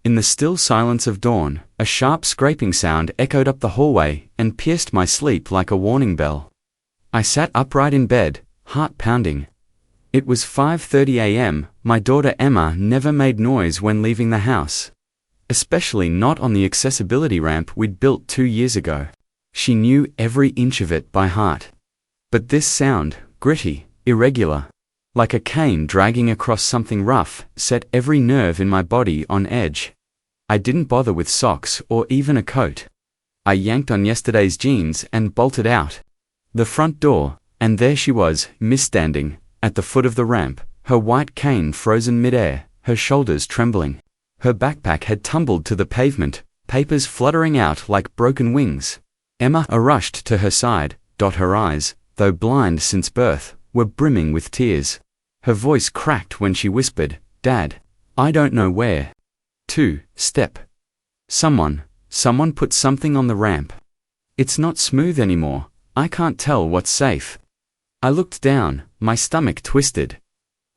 In the still silence of dawn, a sharp scraping sound echoed up the hallway and pierced my sleep like a warning bell. I sat upright in bed, heart pounding. It was 5:30 a.m. My daughter Emma never made noise when leaving the house, especially not on the accessibility ramp we'd built 2 years ago. She knew every inch of it by heart. But this sound, gritty, irregular, like a cane dragging across something rough, set every nerve in my body on edge. I didn't bother with socks or even a coat. I yanked on yesterday's jeans and bolted out the front door, and there she was, misstanding, at the foot of the ramp, her white cane frozen midair, her shoulders trembling. Her backpack had tumbled to the pavement, papers fluttering out like broken wings. Emma rushed to her side. Her eyes, though blind since birth, were brimming with tears. Her voice cracked when she whispered, "Dad, I don't know where to step. Someone put something on the ramp. It's not smooth anymore. I can't tell what's safe." I looked down, my stomach twisted.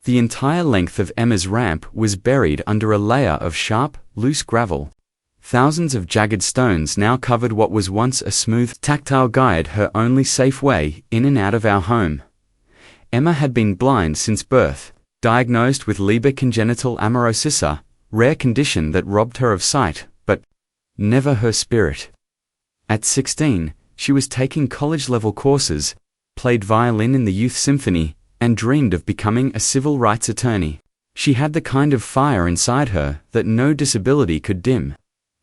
The entire length of Emma's ramp was buried under a layer of sharp, loose gravel. Thousands of jagged stones now covered what was once a smooth, tactile guide, her only safe way in and out of our home. Emma had been blind since birth, diagnosed with Leber congenital amaurosis, rare condition that robbed her of sight, but never her spirit. At 16, she was taking college-level courses, played violin in the youth symphony, and dreamed of becoming a civil rights attorney. She had the kind of fire inside her that no disability could dim.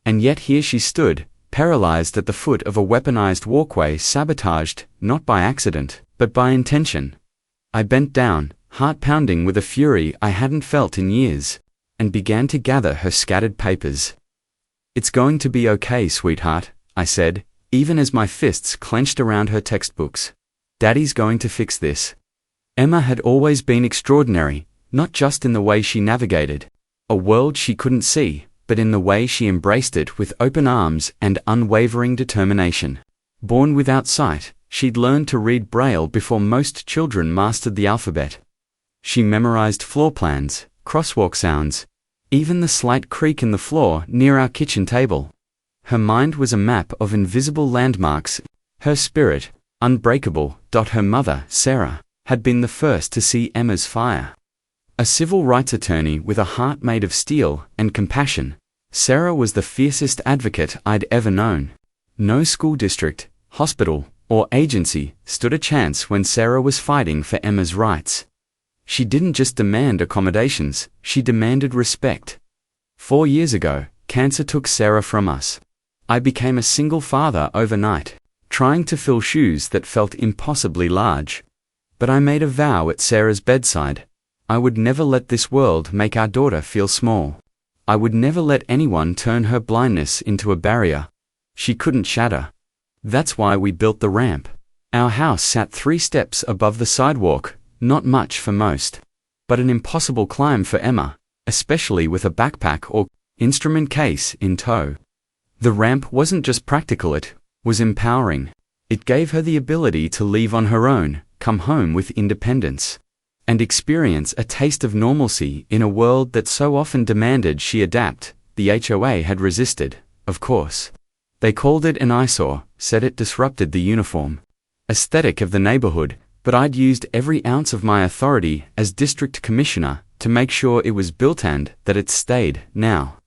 And yet here she stood, paralyzed at the foot of a weaponized walkway, sabotaged, not by accident, but by intention. I bent down, heart pounding with a fury I hadn't felt in years, and began to gather her scattered papers. "It's going to be okay, sweetheart," I said, even as my fists clenched around her textbooks. "Daddy's going to fix this." Emma had always been extraordinary, not just in the way she navigated a world she couldn't see, but in the way she embraced it with open arms and unwavering determination. Born without sight, she'd learned to read Braille before most children mastered the alphabet. She memorized floor plans, crosswalk sounds, even the slight creak in the floor near our kitchen table. Her mind was a map of invisible landmarks. Her spirit, unbreakable. Her mother, Sarah, had been the first to see Emma's fire. A civil rights attorney with a heart made of steel and compassion, Sarah was the fiercest advocate I'd ever known. No school district, hospital, or agency stood a chance when Sarah was fighting for Emma's rights. She didn't just demand accommodations, she demanded respect. 4 years ago, cancer took Sarah from us. I became a single father overnight, trying to fill shoes that felt impossibly large. But I made a vow at Sarah's bedside. I would never let this world make our daughter feel small. I would never let anyone turn her blindness into a barrier she couldn't shatter. That's why we built the ramp. Our house sat 3 steps above the sidewalk, not much for most, but an impossible climb for Emma, especially with a backpack or instrument case in tow. The ramp wasn't just practical, it was empowering. It gave her the ability to leave on her own, come home with independence, and experience a taste of normalcy in a world that so often demanded she adapt. The HOA had resisted, of course. They called it an eyesore, said it disrupted the uniform aesthetic of the neighborhood, but I'd used every ounce of my authority as district commissioner to make sure it was built and that it stayed. Now,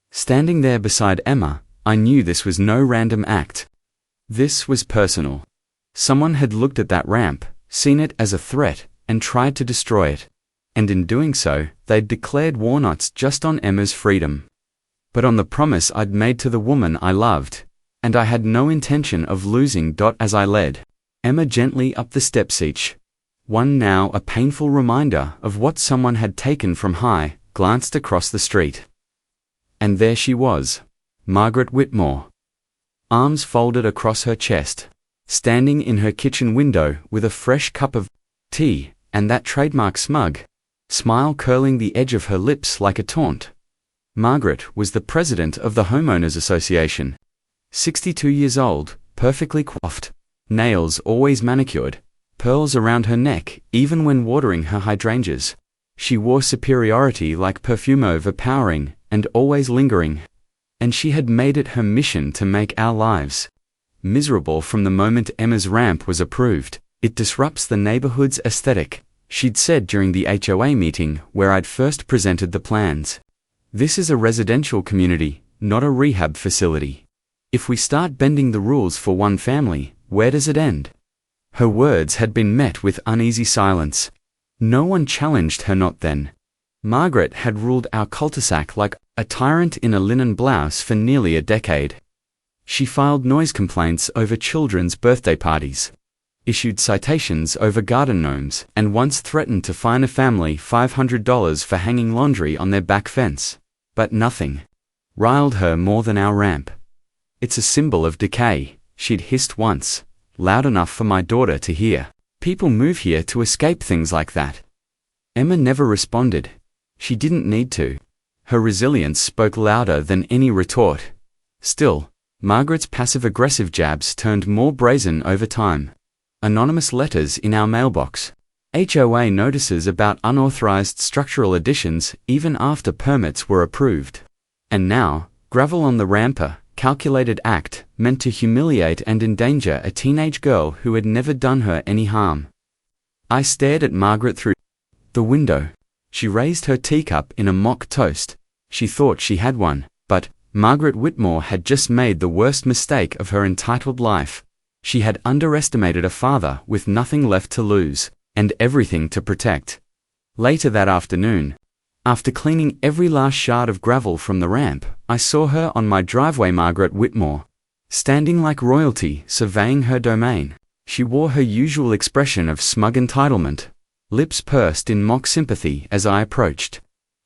standing there beside Emma, I knew this was no random act. This was personal. Someone had looked at that ramp, seen it as a threat, and tried to destroy it. And in doing so, they'd declared war not just on Emma's freedom, but on the promise I'd made to the woman I loved, and I had no intention of losing. As I led Emma gently up the steps, each one now a painful reminder of what someone had taken from high, glanced across the street. And there she was, Margaret Whitmore, arms folded across her chest, standing in her kitchen window with a fresh cup of tea, and that trademark smug smile curling the edge of her lips like a taunt. Margaret was the president of the Homeowners Association. 62 years old, perfectly coiffed, nails always manicured, pearls around her neck even when watering her hydrangeas. She wore superiority like perfume, overpowering, and always lingering. And she had made it her mission to make our lives miserable from the moment Emma's ramp was approved. It disrupts the neighborhood's aesthetic, she'd said during the HOA meeting where I'd first presented the plans. This is a residential community, not a rehab facility. If we start bending the rules for one family, where does it end? Her words had been met with uneasy silence. No one challenged her, not then. Margaret had ruled our cul-de-sac like a tyrant in a linen blouse for nearly a decade. She filed noise complaints over children's birthday parties, issued citations over garden gnomes, and once threatened to fine a family $500 for hanging laundry on their back fence. But nothing riled her more than our ramp. It's a symbol of decay, she'd hissed once, loud enough for my daughter to hear. People move here to escape things like that. Emma never responded. She didn't need to. Her resilience spoke louder than any retort. Still, Margaret's passive-aggressive jabs turned more brazen over time. Anonymous letters in our mailbox. HOA notices about unauthorized structural additions even after permits were approved. And now, gravel on the ramp, a calculated act meant to humiliate and endanger a teenage girl who had never done her any harm. I stared at Margaret through the window. She raised her teacup in a mock toast. She thought she had one, but Margaret Whitmore had just made the worst mistake of her entitled life. She had underestimated a father with nothing left to lose, and everything to protect. Later that afternoon, after cleaning every last shard of gravel from the ramp, I saw her on my driveway. Margaret Whitmore, standing like royalty, surveying her domain. She wore her usual expression of smug entitlement, lips pursed in mock sympathy as I approached,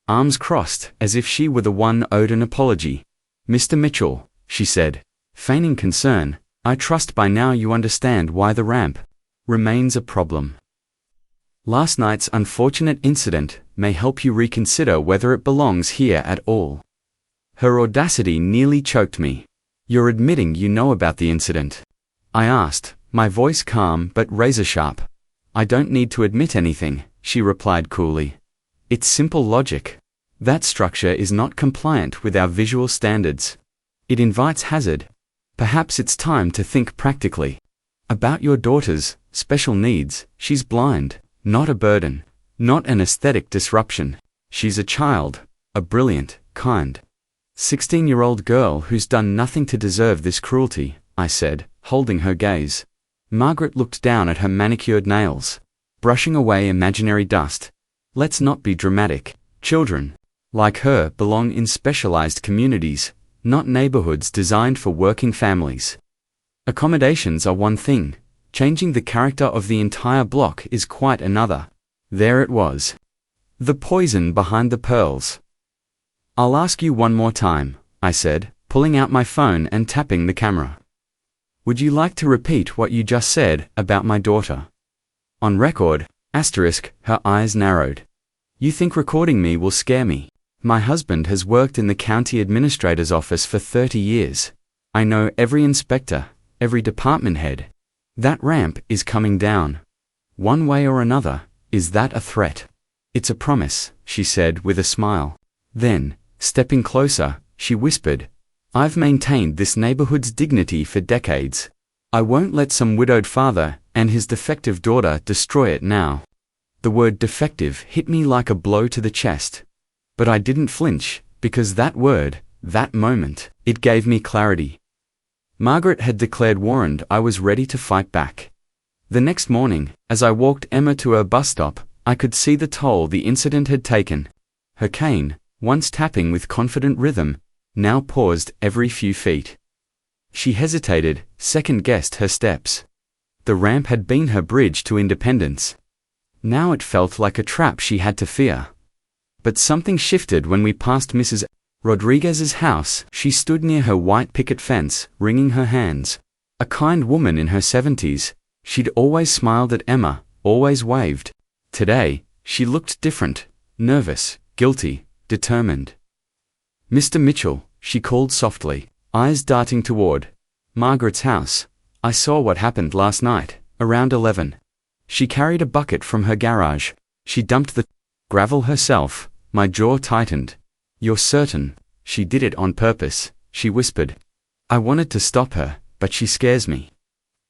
arms crossed as if she were the one owed an apology. "Mr. Mitchell," she said, feigning concern, "I trust by now you understand why the ramp remains a problem. Last night's unfortunate incident may help you reconsider whether it belongs here at all." Her audacity nearly choked me. "You're admitting you know about the incident?" I asked, my voice calm but razor-sharp. "I don't need to admit anything," she replied coolly. "It's simple logic. That structure is not compliant with our visual standards. It invites hazard. Perhaps it's time to think practically about your daughter's special needs. She's blind, not a burden, not an aesthetic disruption. She's a child, a brilliant, kind, 16-year-old girl who's done nothing to deserve this cruelty," I said, holding her gaze. Margaret looked down at her manicured nails, brushing away imaginary dust. "Let's not be dramatic. Children like her belong in specialized communities, not neighborhoods designed for working families. Accommodations are one thing. Changing the character of the entire block is quite another." There it was. The poison behind the pearls. "I'll ask you one more time," I said, pulling out my phone and tapping the camera. "Would you like to repeat what you just said about my daughter? On record, asterisk." Her eyes narrowed. "You think recording me will scare me? My husband has worked in the county administrator's office for 30 years. I know every inspector, every department head. That ramp is coming down. One way or another. Is that a threat?" "It's a promise," she said with a smile. Then, stepping closer, she whispered, "I've maintained this neighborhood's dignity for decades. I won't let some widowed father and his defective daughter destroy it now." The word defective hit me like a blow to the chest. But I didn't flinch, because that word, that moment, it gave me clarity. Margaret had declared war and I was ready to fight back. The next morning, as I walked Emma to her bus stop, I could see the toll the incident had taken. Her cane, once tapping with confident rhythm, now paused every few feet. She hesitated, second-guessed her steps. The ramp had been her bridge to independence. Now it felt like a trap she had to fear. But something shifted when we passed Mrs. Rodriguez's house. She stood near her white picket fence, wringing her hands. A kind woman in her 70s, she'd always smiled at Emma, always waved. Today, she looked different, nervous, guilty, determined. "Mr. Mitchell," she called softly, eyes darting toward Margaret's house. "I saw what happened last night, around 11. She carried a bucket from her garage. She dumped the gravel herself." My jaw tightened. "You're certain she did it on purpose?" she whispered. "I wanted to stop her, but she scares me.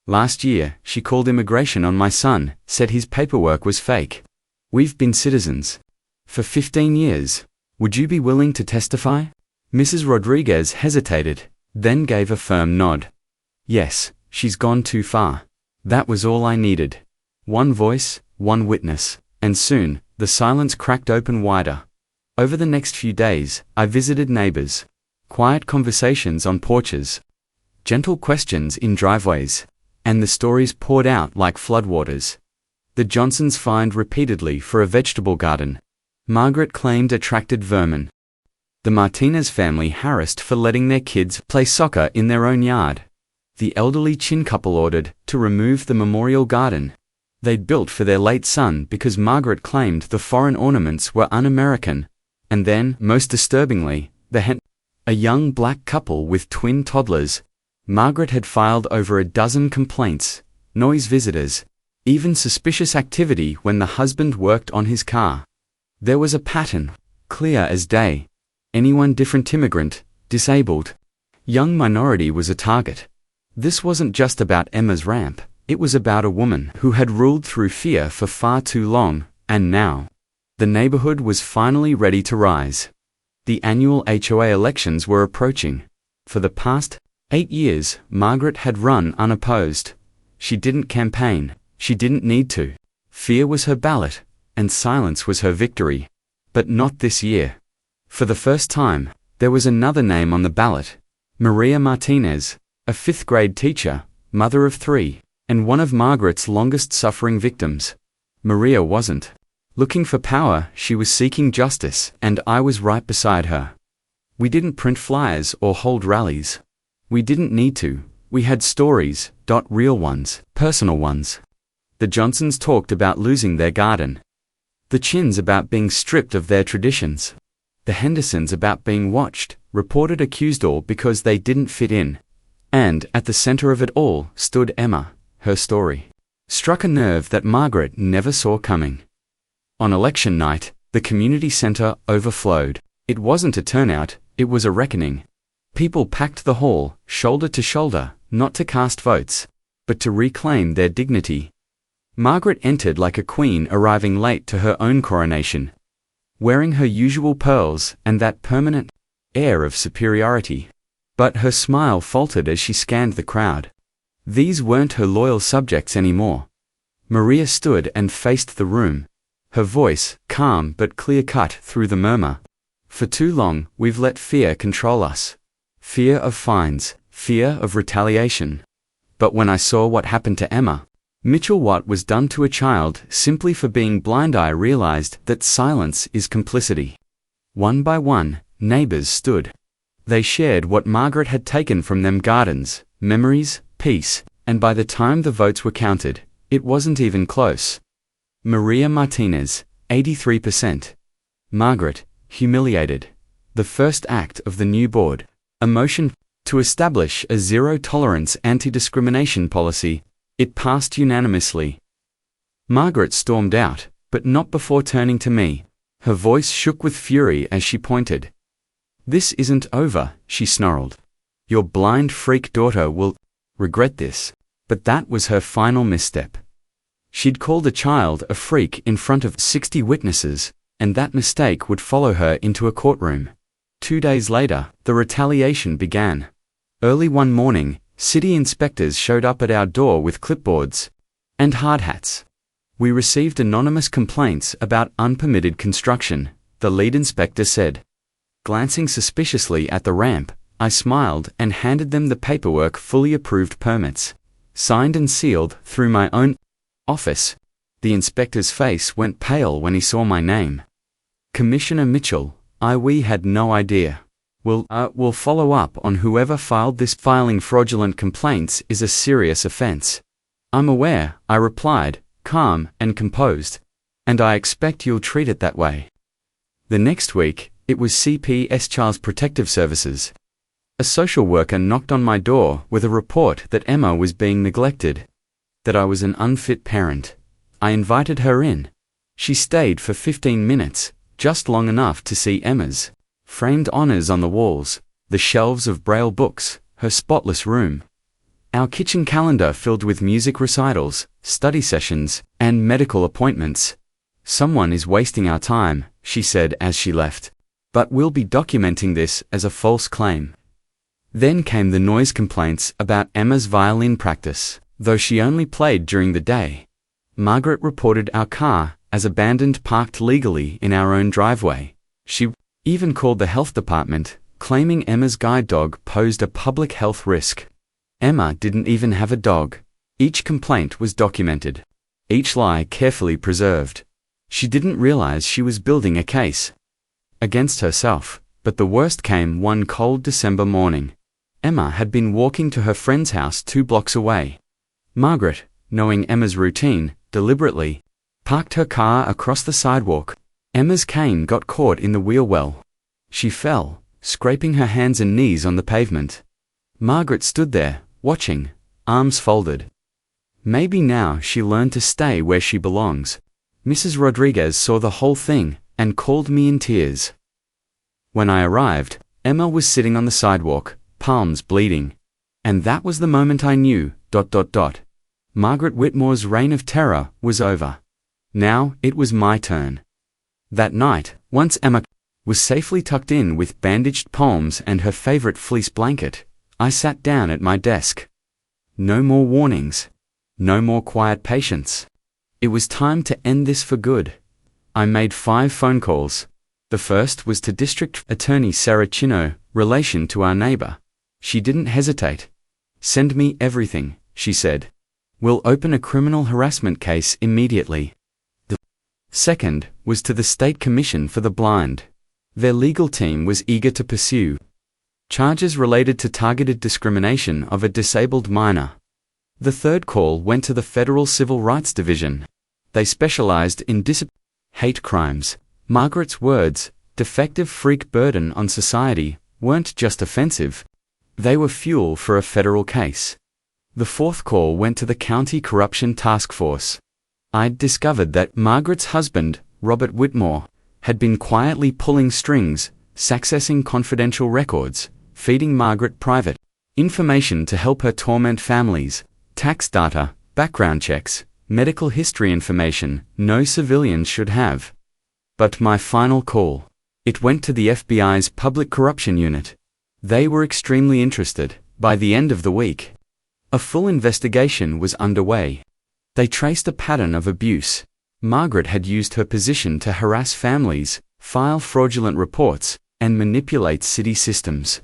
Last year, she called immigration on my son, said his paperwork was fake. We've been citizens for 15 years. Would you be willing to testify?" Mrs. Rodriguez hesitated, then gave a firm nod. "Yes, she's gone too far." That was all I needed. One voice, one witness, and soon, the silence cracked open wider. Over the next few days, I visited neighbors. Quiet conversations on porches, gentle questions in driveways, and the stories poured out like floodwaters. The Johnsons fined repeatedly for a vegetable garden. Margaret claimed attracted vermin. The Martinez family harassed for letting their kids play soccer in their own yard. The elderly Chin couple ordered to remove the memorial garden they'd built for their late son because Margaret claimed the foreign ornaments were un-American. And then, most disturbingly, a young black couple with twin toddlers. Margaret had filed over a dozen complaints, noise visitors, even suspicious activity when the husband worked on his car. There was a pattern, clear as day. Anyone different, immigrant, disabled, young minority was a target. This wasn't just about Emma's ramp, it was about a woman who had ruled through fear for far too long, and now, the neighborhood was finally ready to rise. The annual HOA elections were approaching. For the past 8 years, Margaret had run unopposed. She didn't campaign, she didn't need to. Fear was her ballot, and silence was her victory. But not this year. For the first time, there was another name on the ballot. Maria Martinez, a 5th grade teacher, mother of 3, and one of Margaret's longest-suffering victims. Maria wasn't looking for power, she was seeking justice, and I was right beside her. We didn't print flyers or hold rallies. We didn't need to. We had stories, real ones, personal ones. The Johnsons talked about losing their garden. The Chins about being stripped of their traditions. The Hendersons about being watched, reported, accused, all because they didn't fit in. And, at the center of it all, stood Emma. Her story struck a nerve that Margaret never saw coming. On election night, the community center overflowed. It wasn't a turnout, it was a reckoning. People packed the hall, shoulder to shoulder, not to cast votes, but to reclaim their dignity. Margaret entered like a queen arriving late to her own coronation, wearing her usual pearls and that permanent air of superiority. But her smile faltered as she scanned the crowd. These weren't her loyal subjects anymore. Maria stood and faced the room, her voice calm but clear-cut through the murmur. For too long, we've let fear control us. Fear of fines, fear of retaliation. But when I saw what happened to Emma Mitchell, what was done to a child simply for being blind, I realized that silence is complicity. One by one, neighbors stood. They shared what Margaret had taken from them: gardens, memories, peace, and by the time the votes were counted, it wasn't even close. Maria Martinez, 83%. Margaret, humiliated. The first act of the new board, a motion to establish a zero-tolerance anti-discrimination policy. It passed unanimously. Margaret stormed out, but not before turning to me. Her voice shook with fury as she pointed. "This isn't over," she snarled. "Your blind freak daughter will regret this." But that was her final misstep. She'd called a child a freak in front of 60 witnesses, and that mistake would follow her into a courtroom. 2 days later, the retaliation began. Early one morning, city inspectors showed up at our door with clipboards and hard hats. We received anonymous complaints about unpermitted construction, the lead inspector said. Glancing suspiciously at the ramp, I smiled and handed them the paperwork: fully approved permits, signed and sealed through my own office. The inspector's face went pale when he saw my name. "Commissioner Mitchell, we had no idea. We'll follow up on whoever filed this. Filing fraudulent complaints is a serious offense." "I'm aware," I replied, calm and composed. "And I expect you'll treat it that way." The next week, it was CPS, Child Protective Services. A social worker knocked on my door with a report that Emma was being neglected, that I was an unfit parent. I invited her in. She stayed for 15 minutes, just long enough to see Emma's Framed honors on the walls, the shelves of Braille books, her spotless room. Our kitchen calendar filled with music recitals, study sessions, and medical appointments. Someone is wasting our time, she said as she left. But we'll be documenting this as a false claim. Then came the noise complaints about Emma's violin practice, though she only played during the day. Margaret reported our car as abandoned, parked legally in our own driveway. She even called the health department, claiming Emma's guide dog posed a public health risk. Emma didn't even have a dog. Each complaint was documented. Each lie carefully preserved. She didn't realize she was building a case against herself, but the worst came one cold December morning. Emma had been walking to her friend's house 2 blocks away. Margaret, knowing Emma's routine, deliberately parked her car across the sidewalk. Emma's cane got caught in the wheel well. She fell, scraping her hands and knees on the pavement. Margaret stood there, watching, arms folded. Maybe now she learned to stay where she belongs. Mrs. Rodriguez saw the whole thing and called me in tears. When I arrived, Emma was sitting on the sidewalk, palms bleeding. And that was the moment I knew, ... Margaret Whitmore's reign of terror was over. Now it was my turn. That night, once Emma was safely tucked in with bandaged palms and her favorite fleece blanket, I sat down at my desk. No more warnings. No more quiet patience. It was time to end this for good. I made 5 phone calls. The first was to District Attorney Sarah Chino, relation to our neighbor. She didn't hesitate. Send me everything, she said. We'll open a criminal harassment case immediately. The second was to the State Commission for the Blind. Their legal team was eager to pursue charges related to targeted discrimination of a disabled minor. The third call went to the Federal Civil Rights Division. They specialized in hate crimes. Margaret's words, defective freak burden on society, weren't just offensive. They were fuel for a federal case. The fourth call went to the County Corruption Task Force. I'd discovered that Margaret's husband, Robert Whitmore, had been quietly pulling strings, accessing confidential records, feeding Margaret private information to help her torment families, tax data, background checks, medical history information no civilians should have. But my final call, it went to the FBI's Public Corruption Unit. They were extremely interested. By the end of the week, a full investigation was underway. They traced a pattern of abuse. Margaret had used her position to harass families, file fraudulent reports, and manipulate city systems.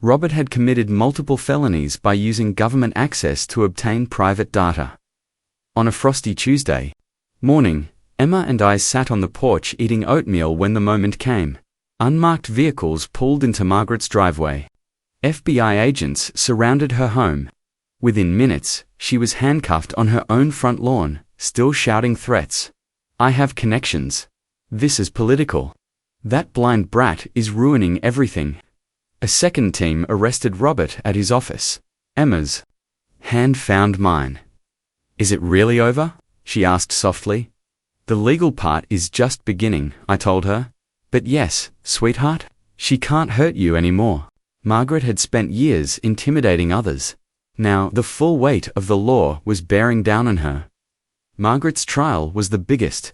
Robert had committed multiple felonies by using government access to obtain private data. On a frosty Tuesday morning, Emma and I sat on the porch eating oatmeal when the moment came. Unmarked vehicles pulled into Margaret's driveway. FBI agents surrounded her home. Within minutes, she was handcuffed on her own front lawn, still shouting threats. I have connections. This is political. That blind brat is ruining everything. A second team arrested Robert at his office. Emma's hand found mine. Is it really over? She asked softly. The legal part is just beginning, I told her. But yes, sweetheart, she can't hurt you anymore. Margaret had spent years intimidating others. Now the full weight of the law was bearing down on her. Margaret's trial was the biggest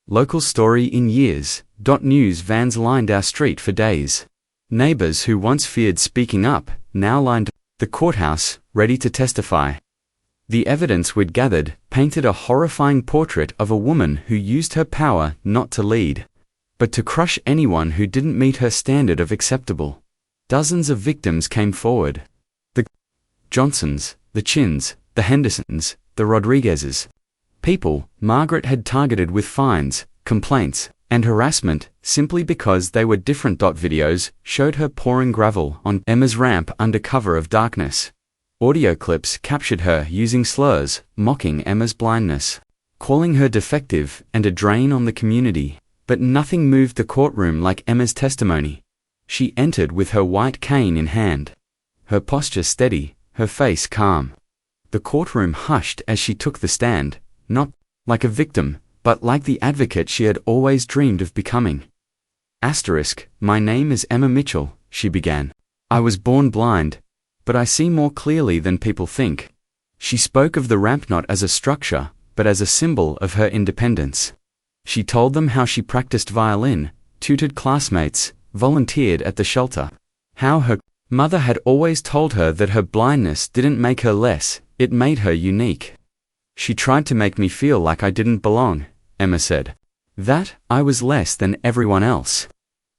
local story in years. News vans lined our street for days. Neighbors who once feared speaking up now lined the courthouse, ready to testify. The evidence we'd gathered painted a horrifying portrait of a woman who used her power not to lead, but to crush anyone who didn't meet her standard of acceptable. Dozens of victims came forward. The Johnsons, the Chins, the Hendersons, the Rodriguezes. People Margaret had targeted with fines, complaints, and harassment simply because they were different. Videos showed her pouring gravel on Emma's ramp under cover of darkness. Audio clips captured her using slurs, mocking Emma's blindness, calling her defective and a drain on the community. But nothing moved the courtroom like Emma's testimony. She entered with her white cane in hand, her posture steady, her face calm. The courtroom hushed as she took the stand, not like a victim, but like the advocate she had always dreamed of becoming. My name is Emma Mitchell, she began. I was born blind, but I see more clearly than people think. She spoke of the ramp not as a structure, but as a symbol of her independence. She told them how she practiced violin, tutored classmates, volunteered at the shelter. How her mother had always told her that her blindness didn't make her less, it made her unique. She tried to make me feel like I didn't belong, Emma said. That I was less than everyone else.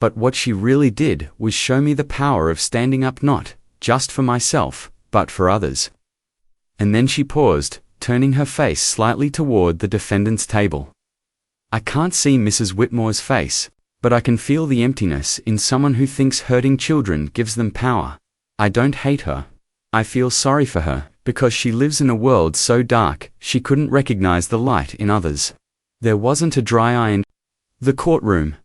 But what she really did was show me the power of standing up not just for myself, but for others. And then she paused, turning her face slightly toward the defendant's table. I can't see Mrs. Whitmore's face, but I can feel the emptiness in someone who thinks hurting children gives them power. I don't hate her. I feel sorry for her, because she lives in a world so dark she couldn't recognize the light in others. There wasn't a dry eye in the courtroom.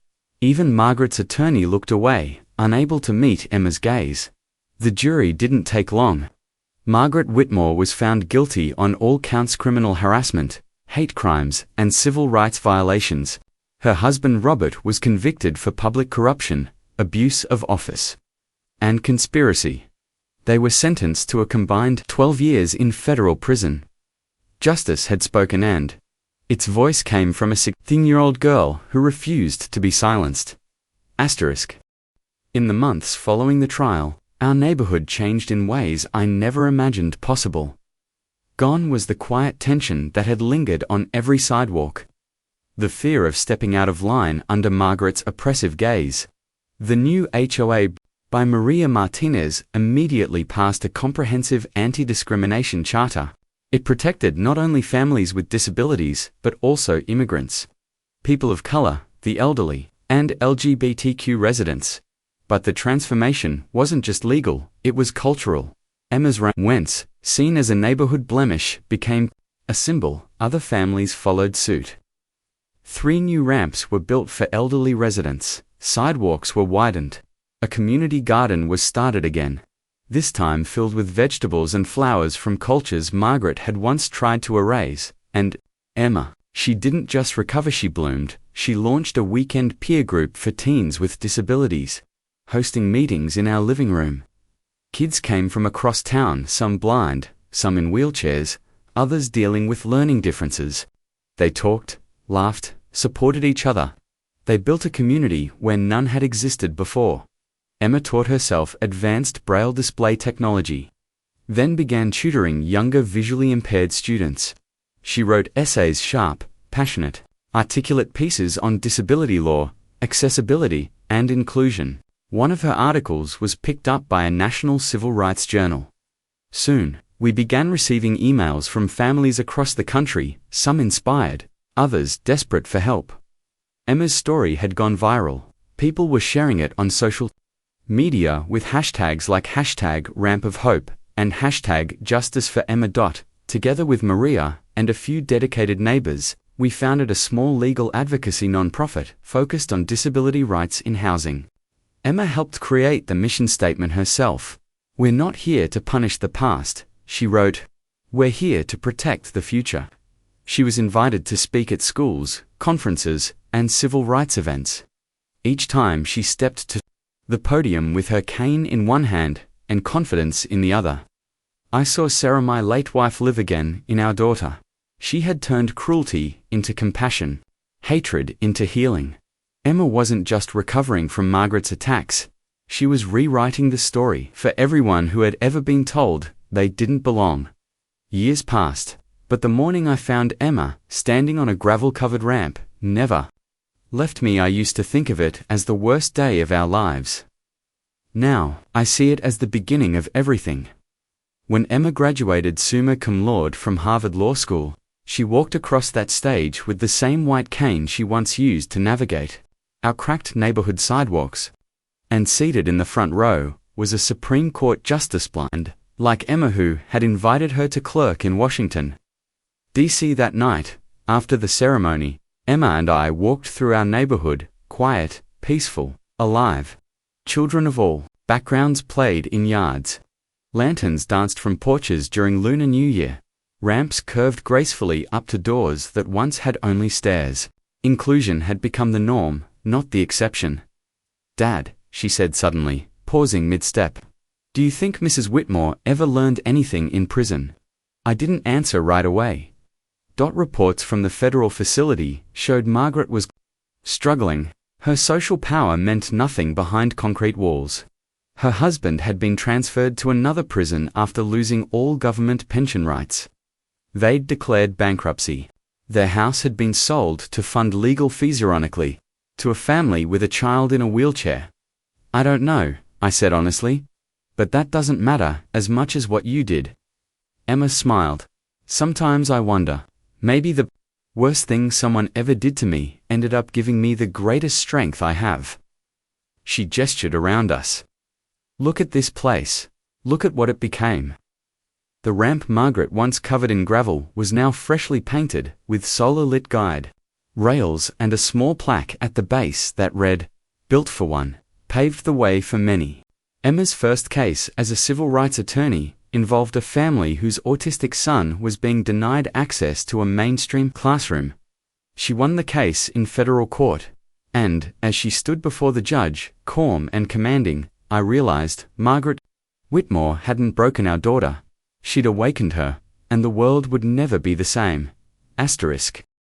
Even Margaret's attorney looked away, unable to meet Emma's gaze. The jury didn't take long. Margaret Whitmore was found guilty on all counts: criminal harassment, hate crimes, and civil rights violations. Her husband Robert was convicted for public corruption, abuse of office, and conspiracy. They were sentenced to a combined 12 years in federal prison. Justice had spoken, and its voice came from a 16-year-old girl who refused to be silenced. In the months following the trial, our neighborhood changed in ways I never imagined possible. Gone was the quiet tension that had lingered on every sidewalk. The fear of stepping out of line under Margaret's oppressive gaze. The new HOA by Maria Martinez immediately passed a comprehensive anti-discrimination charter. It protected not only families with disabilities, but also immigrants, people of color, the elderly, and LGBTQ residents. But the transformation wasn't just legal, it was cultural. Emma's ramp, once seen as a neighborhood blemish, became a symbol. Other families followed suit. 3 new ramps were built for elderly residents, sidewalks were widened, a community garden was started again, this time filled with vegetables and flowers from cultures Margaret had once tried to erase. And Emma, she didn't just recover, she bloomed. She launched a weekend peer group for teens with disabilities, hosting meetings in our living room. Kids came from across town, some blind, some in wheelchairs, others dealing with learning differences. They talked, laughed, supported each other. They built a community where none had existed before. Emma taught herself advanced Braille display technology, then began tutoring younger visually impaired students. She wrote essays, sharp, passionate, articulate pieces on disability law, accessibility, and inclusion. One of her articles was picked up by a national civil rights journal. Soon, we began receiving emails from families across the country, some inspired, others desperate for help. Emma's story had gone viral. People were sharing it on social media with hashtags like #RampOfHope and #JusticeForEmma. Together with Maria and a few dedicated neighbors, we founded a small legal advocacy nonprofit focused on disability rights in housing. Emma helped create the mission statement herself. We're not here to punish the past, she wrote. We're here to protect the future. She was invited to speak at schools, conferences, and civil rights events. Each time she stepped to the podium with her cane in one hand and confidence in the other. I saw Sarah, my late wife, live again in our daughter. She had turned cruelty into compassion, hatred into healing. Emma wasn't just recovering from Margaret's attacks. She was rewriting the story for everyone who had ever been told they didn't belong. Years passed, but the morning I found Emma standing on a gravel-covered ramp never left me. I used to think of it as the worst day of our lives. Now, I see it as the beginning of everything. When Emma graduated summa cum laude from Harvard Law School, she walked across that stage with the same white cane she once used to navigate our cracked neighborhood sidewalks. And seated in the front row was a Supreme Court justice blind, like Emma, who had invited her to clerk in Washington, D.C. that night. After the ceremony, Emma and I walked through our neighborhood, quiet, peaceful, alive. Children of all backgrounds played in yards. Lanterns danced from porches during Lunar New Year. Ramps curved gracefully up to doors that once had only stairs. Inclusion had become the norm, not the exception. Dad, she said suddenly, pausing mid-step. Do you think Mrs. Whitmore ever learned anything in prison? I didn't answer right away. Reports from the federal facility showed Margaret was struggling. Her social power meant nothing behind concrete walls. Her husband had been transferred to another prison after losing all government pension rights. They'd declared bankruptcy. Their house had been sold to fund legal fees, ironically, to a family with a child in a wheelchair. I don't know, I said honestly. But that doesn't matter as much as what you did. Emma smiled. Sometimes I wonder, maybe the worst thing someone ever did to me ended up giving me the greatest strength I have. She gestured around us. Look at this place. Look at what it became. The ramp Margaret once covered in gravel was now freshly painted with solar-lit guide rails and a small plaque at the base that read, "Built for one, paved the way for many." Emma's first case as a civil rights attorney involved a family whose autistic son was being denied access to a mainstream classroom. She won the case in federal court, and, as she stood before the judge, calm and commanding, I realized Margaret Whitmore hadn't broken our daughter. She'd awakened her, and the world would never be the same. Asterisk.